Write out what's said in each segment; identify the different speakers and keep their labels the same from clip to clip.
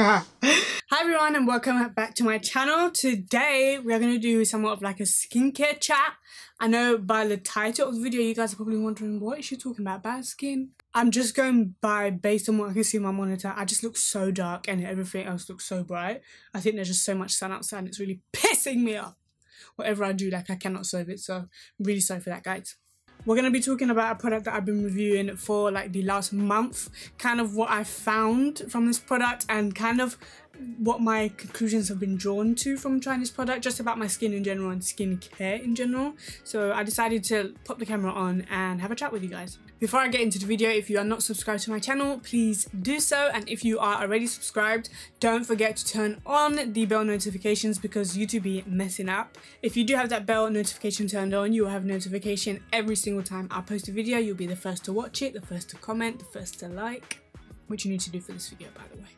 Speaker 1: Hi everyone and welcome back to my channel. Today we are going to do somewhat of like a skincare chat. I know by the title of the video you guys are probably wondering what is she talking about, bad skin? I'm just going by based on what I can see on my monitor. I just look so dark and everything else looks so bright. I think there's just so much sun outside and it's really pissing me off. Whatever I do, like I cannot solve it, so I'm really sorry for that, guys. We're going to be talking about a product that I've been reviewing for like the last month, kind of what I found from this product and kind of what my conclusions have been drawn to from trying this product, just about my skin in general and skincare in general. So I decided to pop the camera on and have a chat with you guys. Before I get into the video, if you are not subscribed to my channel, please do so, and if you are already subscribed, don't forget to turn on the bell notifications because YouTube be messing up. If you do have that bell notification turned on, you will have notification every single time I post a video. You'll be the first to watch it, the first to comment, the first to like, which you need to do for this video, by the way.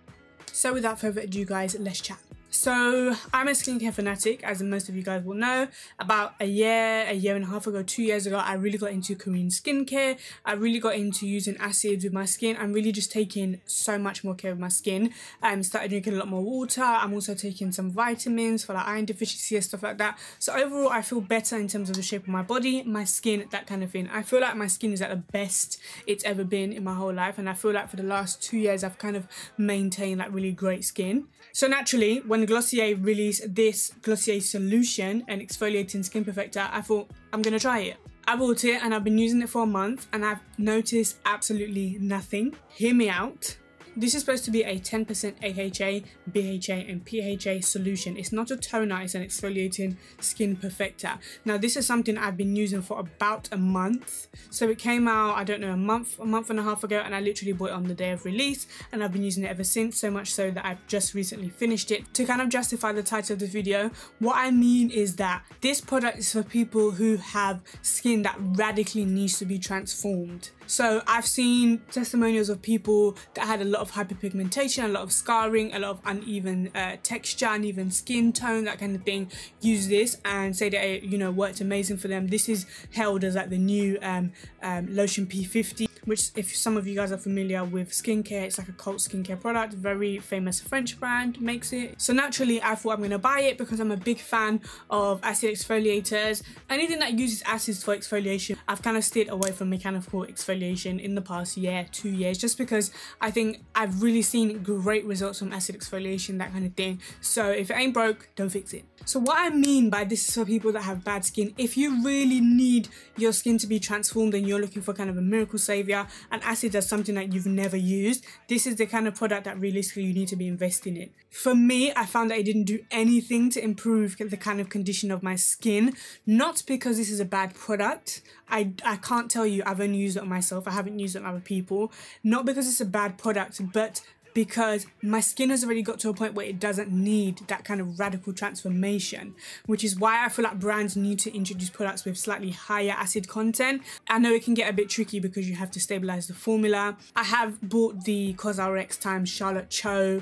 Speaker 1: So without further ado guys, let's chat. So I'm a skincare fanatic, as most of you guys will know. About a year and a half ago, 2 years ago, I really got into Korean skincare. I really got into using acids with my skin. I'm really just taking so much more care of my skin. I started drinking a lot more water. I'm also taking some vitamins for like iron deficiency and stuff like that. So overall, I feel better in terms of the shape of my body, my skin, that kind of thing. I feel like my skin is at the best it's ever been in my whole life. And I feel like for the last 2 years, I've kind of maintained like really great skin. So naturally, when Glossier released this Glossier solution, an exfoliating skin perfector, I thought I'm gonna try it. I bought it and I've been using it for a month and I've noticed absolutely nothing. Hear me out. This is supposed to be a 10% AHA, BHA and PHA solution. It's not a toner, it's an exfoliating skin perfector. Now this is something I've been using for about a month. So it came out, I don't know, a month and a half ago, and I literally bought it on the day of release and I've been using it ever since, so much so that I've just recently finished it. To kind of justify the title of this video, what I mean is that this product is for people who have skin that radically needs to be transformed. So I've seen testimonials of people that had a lot of hyperpigmentation, a lot of scarring, a lot of uneven texture, uneven skin tone, that kind of thing, use this and say that it, you know, worked amazing for them. This is held as like the new lotion P50, which if some of you guys are familiar with skincare, it's like a cult skincare product. Very famous French brand makes it. So naturally I thought I'm going to buy it because I'm a big fan of acid exfoliators. Anything that uses acids for exfoliation, I've kind of stayed away from mechanical exfoliation in the past year, 2 years, just because I think I've really seen great results from acid exfoliation, that kind of thing. So if it ain't broke, don't fix it. So what I mean by this is for people that have bad skin. If you really need your skin to be transformed and you're looking for kind of a miracle savior, and acid is something that you've never used, this is the kind of product that realistically you need to be investing in. For me, I found that it didn't do anything to improve the kind of condition of my skin. Not because this is a bad product. I can't tell you, I've only used it on myself. I haven't used it on other people. Not because it's a bad product, but because my skin has already got to a point where it doesn't need that kind of radical transformation, which is why I feel like brands need to introduce products with slightly higher acid content. I know it can get a bit tricky because you have to stabilize the formula. I have bought the COSRX times Charlotte Cho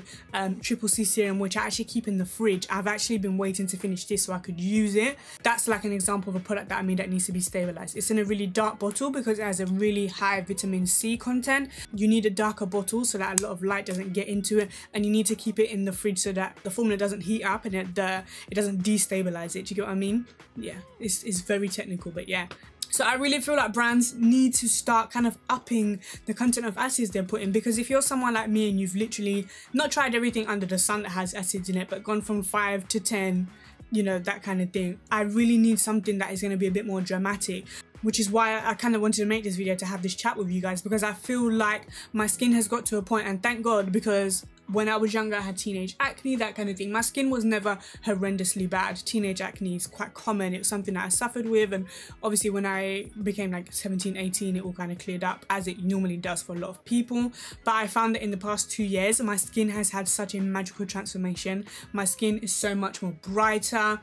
Speaker 1: Triple C serum, which I actually keep in the fridge. I've actually been waiting to finish this so I could use it. That's like an example of a product that I mean that needs to be stabilized. It's in a really dark bottle because it has a really high vitamin C content. You need a darker bottle so that a lot of light doesn't get into it, and you need to keep it in the fridge so that the formula doesn't heat up and it doesn't destabilize it. Do you get what I mean? Yeah, it's very technical, but yeah. So I really feel like brands need to start kind of upping the content of acids they're putting, because if you're someone like me and you've literally not tried everything under the sun that has acids in it, but gone from 5 to 10, you know, that kind of thing, I really need something that is going to be a bit more dramatic. Which is why I kind of wanted to make this video, to have this chat with you guys, because I feel like my skin has got to a point, and thank God, because when I was younger I had teenage acne, that kind of thing. My skin was never horrendously bad. Teenage acne is quite common. It was something that I suffered with, and obviously when I became like 17, 18, it all kind of cleared up, as it normally does for a lot of people. But I found that in the past 2 years my skin has had such a magical transformation. My skin is so much more brighter.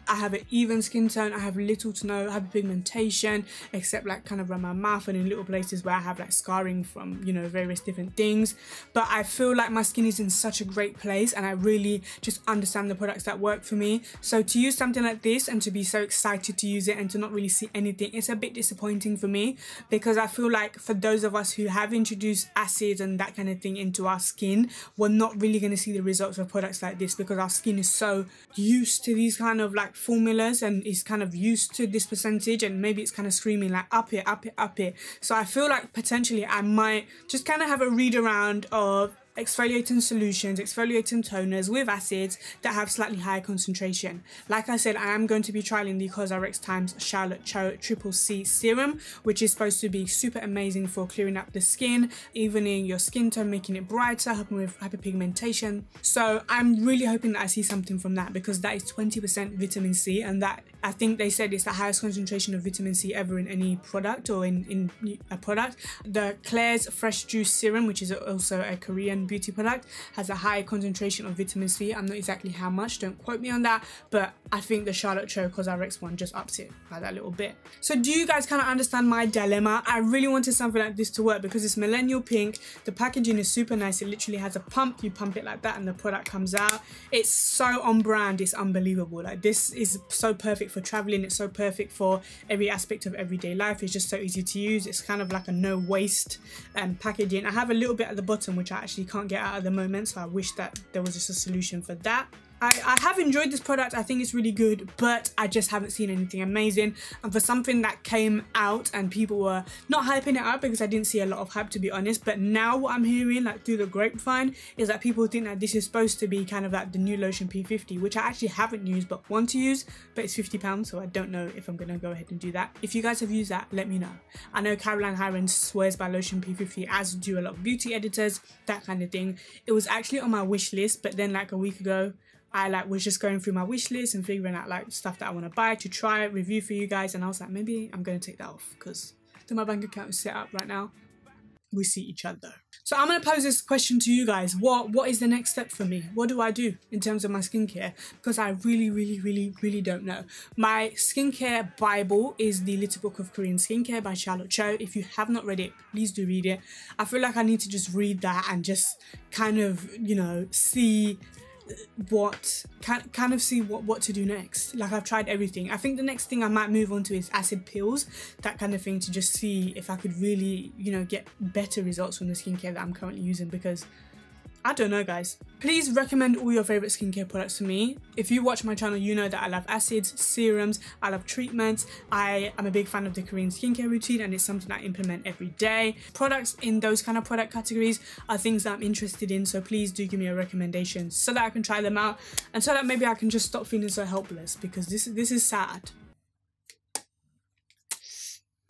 Speaker 1: I have an even skin tone. I have little to no hyperpigmentation, except like kind of around my mouth and in little places where I have like scarring from, you know, various different things. But I feel like my skin is in such a great place, and I really just understand the products that work for me. So to use something like this and to be so excited to use it and to not really see anything, it's a bit disappointing for me, because I feel like for those of us who have introduced acids and that kind of thing into our skin, we're not really going to see the results of products like this, because our skin is so used to these kind of like formulas and is kind of used to this percentage, and maybe it's kind of screaming like up it, up it, up it. So I feel like potentially I might just kind of have a read around of exfoliating solutions, exfoliating toners with acids that have slightly higher concentration. Like I said, I am going to be trialing the COSRX Times Charlotte Cho Triple C Serum, which is supposed to be super amazing for clearing up the skin, evening your skin tone, making it brighter, helping with hyperpigmentation. So I'm really hoping that I see something from that, because that is 20% vitamin C, and that, I think they said, it's the highest concentration of vitamin C ever in any product, or in a product. The Claire's Fresh Juice Serum, which is also a Korean beauty product, has a high concentration of vitamin C. I'm not exactly how much, don't quote me on that, but I think the Charlotte Cho COSRX one just ups it by that little bit. So do you guys kind of understand my dilemma? I really wanted something like this to work, because it's millennial pink, the packaging is super nice, it literally has a pump, you pump it like that and the product comes out. It's so on brand, it's unbelievable. Like, this is so perfect for traveling, it's so perfect for every aspect of everyday life. It's just so easy to use. It's kind of like a no waste packaging. I have a little bit at the bottom which I actually can't get out at the moment, so I wish that there was just a solution for that. I have enjoyed this product, I think it's really good, but I just haven't seen anything amazing. And for something that came out and people were not hyping it up, because I didn't see a lot of hype, to be honest, but now what I'm hearing, like through the grapevine, is that people think that this is supposed to be kind of like the new lotion P50, which I actually haven't used but want to use, but it's £50, so I don't know if I'm gonna go ahead and do that. If you guys have used that, let me know. I know Caroline Hirons swears by lotion P50, as do a lot of beauty editors, that kind of thing. It was actually on my wish list, but then like a week ago, I was just going through my wish list and figuring out like stuff that I want to buy, to try, review for you guys, and I was like, maybe I'm going to take that off, because my bank account is set up right now. We see each other. So I'm going to pose this question to you guys. What is the next step for me? What do I do in terms of my skincare? Because I really don't know. My skincare Bible is the Little Book of Korean Skincare by Charlotte Cho. If you have not read it, please do read it. I feel like I need to just read that and just kind of, you know, see what to do next. Like, I've tried everything. I think the next thing I might move on to is acid pills, that kind of thing, to just see if I could really, you know, get better results from the skincare that I'm currently using, because I don't know, guys. Please recommend all your favorite skincare products to me. If you watch my channel, you know that I love acids, serums, I love treatments. I am a big fan of the Korean skincare routine, and it's something I implement every day. Products in those kind of product categories are things that I'm interested in, so please do give me a recommendation so that I can try them out, and so that maybe I can just stop feeling so helpless, because this is sad.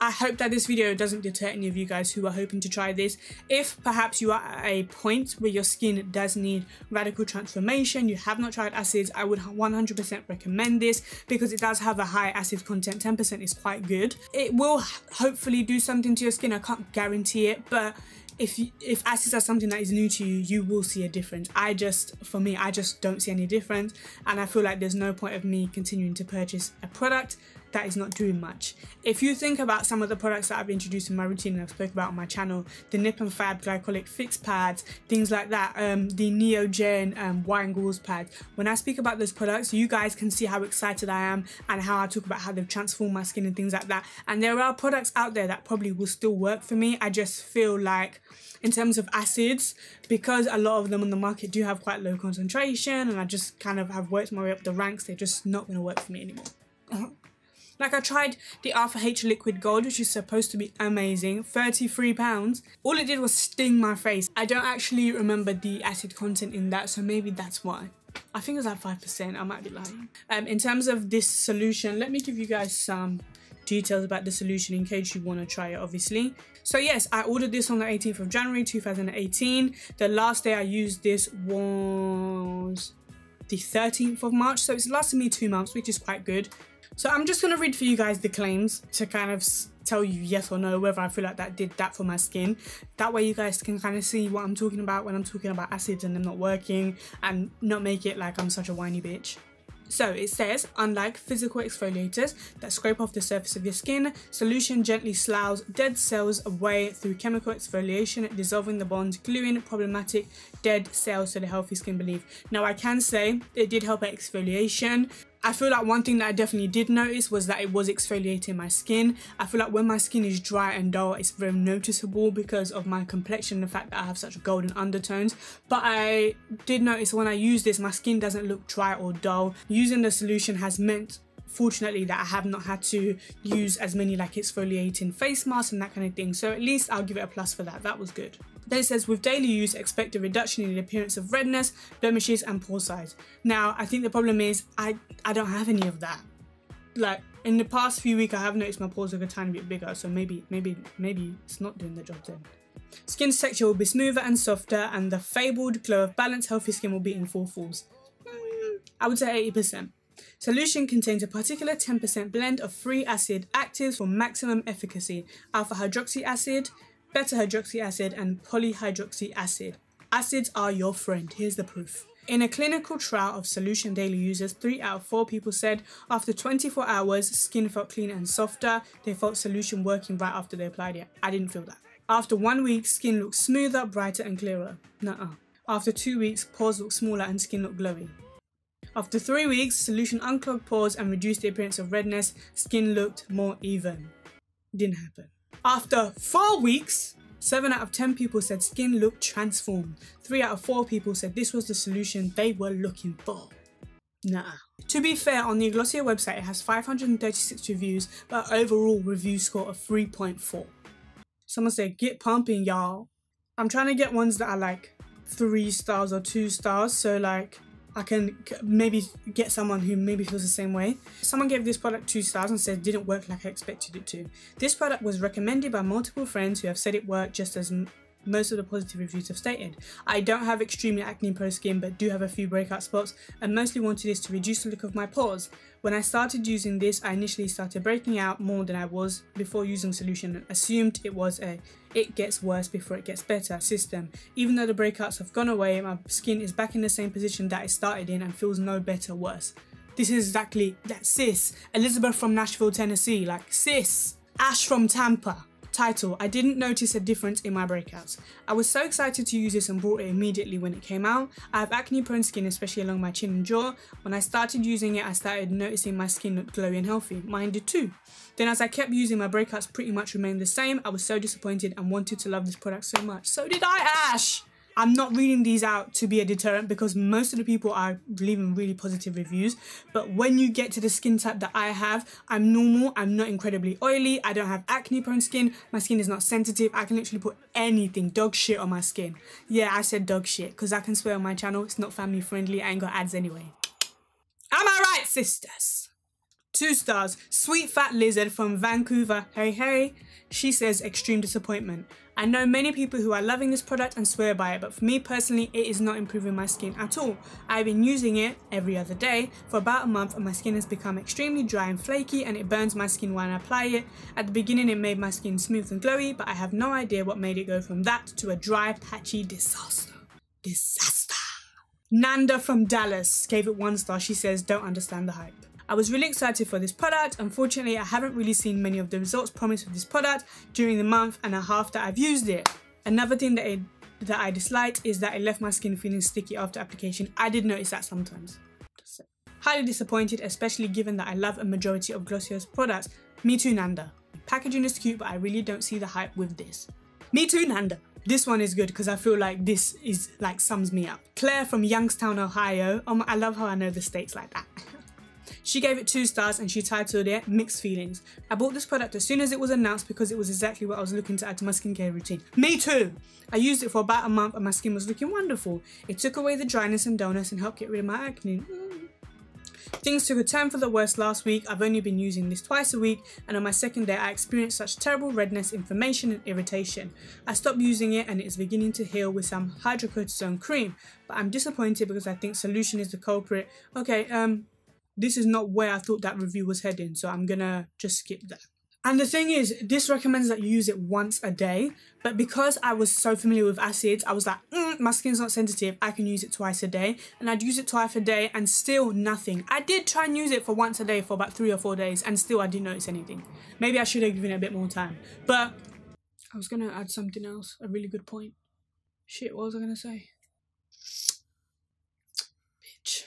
Speaker 1: I hope that this video doesn't deter any of you guys who are hoping to try this. If perhaps you are at a point where your skin does need radical transformation, you have not tried acids, I would 100% recommend this, because it does have a high acid content. 10% is quite good. It will hopefully do something to your skin, I can't guarantee it, but if acids are something that is new to you, you will see a difference. For me, I just don't see any difference, and I feel like there's no point of me continuing to purchase a product that is not doing much. If you think about some of the products that I've introduced in my routine and I've spoke about on my channel, the Nip and Fab glycolic fix pads, things like that, the Neogen wine gauze pads. When I speak about those products, you guys can see how excited I am and how I talk about how they've transformed my skin and things like that. And there are products out there that probably will still work for me. I just feel like in terms of acids, because a lot of them on the market do have quite low concentration, and I just kind of have worked my way up the ranks, they're just not going to work for me anymore. Like, I tried the Alpha H Liquid Gold, which is supposed to be amazing, £33. All it did was sting my face. I don't actually remember the acid content in that, so maybe that's why. I think it was like 5%, I might be lying. In terms of this solution, let me give you guys some details about the solution in case you want to try it, obviously. So yes, I ordered this on the 18th of January 2018. The last day I used this was the 13th of March, so it's lasted me 2 months, which is quite good. So I'm just going to read for you guys the claims to kind of tell you yes or no whether I feel like that did that for my skin. That way you guys can kind of see what I'm talking about when I'm talking about acids and them not working, and not make it like I'm such a whiny bitch. So it says, unlike physical exfoliators that scrape off the surface of your skin, solution gently sloughs dead cells away through chemical exfoliation, dissolving the bonds, gluing problematic dead cells to the healthy skin beneath. Now I can say it did help at exfoliation. I feel like one thing that I definitely did notice was that it was exfoliating my skin. I feel like when my skin is dry and dull, it's very noticeable because of my complexion, the fact that I have such golden undertones. But I did notice when I use this, my skin doesn't look dry or dull. Using the solution has meant, fortunately, that I have not had to use as many like exfoliating face masks and that kind of thing. So at least I'll give it a plus for that. That was good. Then it says, with daily use, expect a reduction in the appearance of redness, blemishes and pore size. Now, I think the problem is I don't have any of that. Like, in the past few weeks, I have noticed my pores look a tiny bit bigger, so maybe it's not doing the job then. Skin texture will be smoother and softer, and the fabled glow of balanced, healthy skin will be in full force. I would say 80%. Solution contains a particular 10% blend of 3 acid actives for maximum efficacy: alpha hydroxy acid, beta hydroxy acid and polyhydroxy acid. Acids are your friend. Here's the proof. In a clinical trial of solution daily users, 3 out of 4 people said after 24 hours skin felt cleaner and softer. They felt solution working right after they applied it. I didn't feel that. After 1 week, skin looked smoother, brighter and clearer. Nuh-uh. After 2 weeks, pores looked smaller and skin looked glowy. After 3 weeks, solution unclogged pores and reduced the appearance of redness. Skin looked more even. Didn't happen. After 4 weeks, 7 out of 10 people said skin looked transformed. 3 out of 4 people said this was the solution they were looking for. Nah. To be fair, on the Glossier website it has 536 reviews, but overall review score of 3.4. Someone said, get pumping y'all. I'm trying to get ones that are like 3 stars or 2 stars, so like I can maybe get someone who maybe feels the same way. Someone gave this product 2 stars and said it didn't work like I expected it to. This product was recommended by multiple friends who have said it worked just as most of the positive reviews have stated. I don't have extremely acne prone skin but do have a few breakout spots and mostly wanted this to reduce the look of my pores. When I started using this, I initially started breaking out more than I was before using solution and assumed it was a it gets worse before it gets better system. Even though the breakouts have gone away, my skin is back in the same position that it started in and feels no better worse. This is exactly that, sis. Elizabeth from Nashville, Tennessee, like sis. Ash from Tampa. Title, I didn't notice a difference in my breakouts. I was so excited to use this and bought it immediately when it came out. I have acne prone skin, especially along my chin and jaw. When I started using it, I started noticing my skin looked glowy and healthy. Mine did too. Then as I kept using, my breakouts pretty much remained the same. I was so disappointed and wanted to love this product so much. So did I, Ash! I'm not reading these out to be a deterrent because most of the people are leaving really positive reviews. But when you get to the skin type that I have, I'm normal, I'm not incredibly oily, I don't have acne prone skin, my skin is not sensitive, I can literally put anything, dog shit on my skin. Yeah, I said dog shit because I can swear on my channel, it's not family friendly, I ain't got ads anyway. Am I right, sisters? 2 stars, Sweet Fat Lizard from Vancouver, hey hey. She says, extreme disappointment. I know many people who are loving this product and swear by it, but for me personally, it is not improving my skin at all. I've been using it every other day for about a month and my skin has become extremely dry and flaky and it burns my skin when I apply it. At the beginning, it made my skin smooth and glowy, but I have no idea what made it go from that to a dry, patchy disaster. Disaster. Nanda from Dallas gave it 1 star. She says, don't understand the hype. I was really excited for this product. Unfortunately, I haven't really seen many of the results promised with this product during the month and a half that I've used it. Another thing that I disliked is that it left my skin feeling sticky after application. I did notice that sometimes. Highly disappointed, especially given that I love a majority of Glossier's products. Me too, Nanda. Packaging is cute, but I really don't see the hype with this. Me too, Nanda. This one is good because I feel like this is like sums me up. Claire from Youngstown, Ohio. Oh, I love how I know the states like that. She gave it 2 stars and she titled it Mixed Feelings. I bought this product as soon as it was announced because it was exactly what I was looking to add to my skincare routine. Me too! I used it for about a month and my skin was looking wonderful. It took away the dryness and dullness and helped get rid of my acne. Things took a turn for the worse last week. I've only been using this twice a week and on my 2nd day I experienced such terrible redness, inflammation and irritation. I stopped using it and it is beginning to heal with some hydrocortisone cream, but I'm disappointed because I think solution is the culprit. Okay, this is not where I thought that review was heading, so I'm gonna just skip that. And the thing is, this recommends that you use it once a day, but because I was so familiar with acids, I was like, my skin's not sensitive, I can use it twice a day. And I'd use it twice a day and still nothing. I did try and use it for once a day for about 3 or 4 days and still I didn't notice anything. Maybe I should have given it a bit more time. But I was gonna add something else, a really good point. Shit, what was I gonna say? Bitch.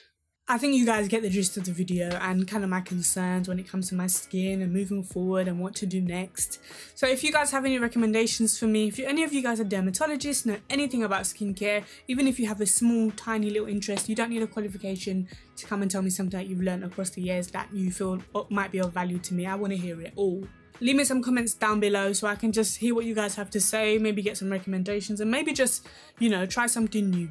Speaker 1: I think you guys get the gist of the video and kind of my concerns when it comes to my skin and moving forward and what to do next. So if you guys have any recommendations for me, if any of you guys are dermatologists, know anything about skincare, even if you have a small tiny little interest, you don't need a qualification to come and tell me something that you've learned across the years that you feel might be of value to me. I want to hear it all. Leave me some comments down below so I can just hear what you guys have to say, maybe get some recommendations and maybe just, you know, try something new.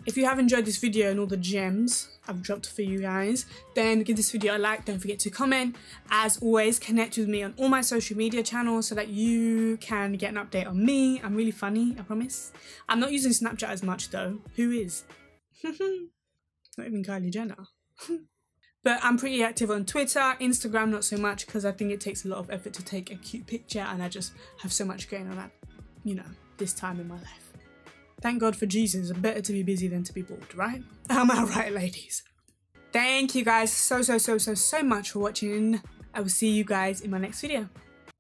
Speaker 1: If you have enjoyed this video and all the gems I've dropped for you guys, then give this video a like, don't forget to comment. As always, connect with me on all my social media channels so that you can get an update on me. I'm really funny, I promise. I'm not using Snapchat as much though. Who is? Not even Kylie Jenner. But I'm pretty active on Twitter, Instagram not so much because I think it takes a lot of effort to take a cute picture and I just have so much going on at, you know, this time in my life. Thank God for Jesus, better to be busy than to be bored, right? Am I right, ladies? Thank you guys so much for watching. I will see you guys in my next video.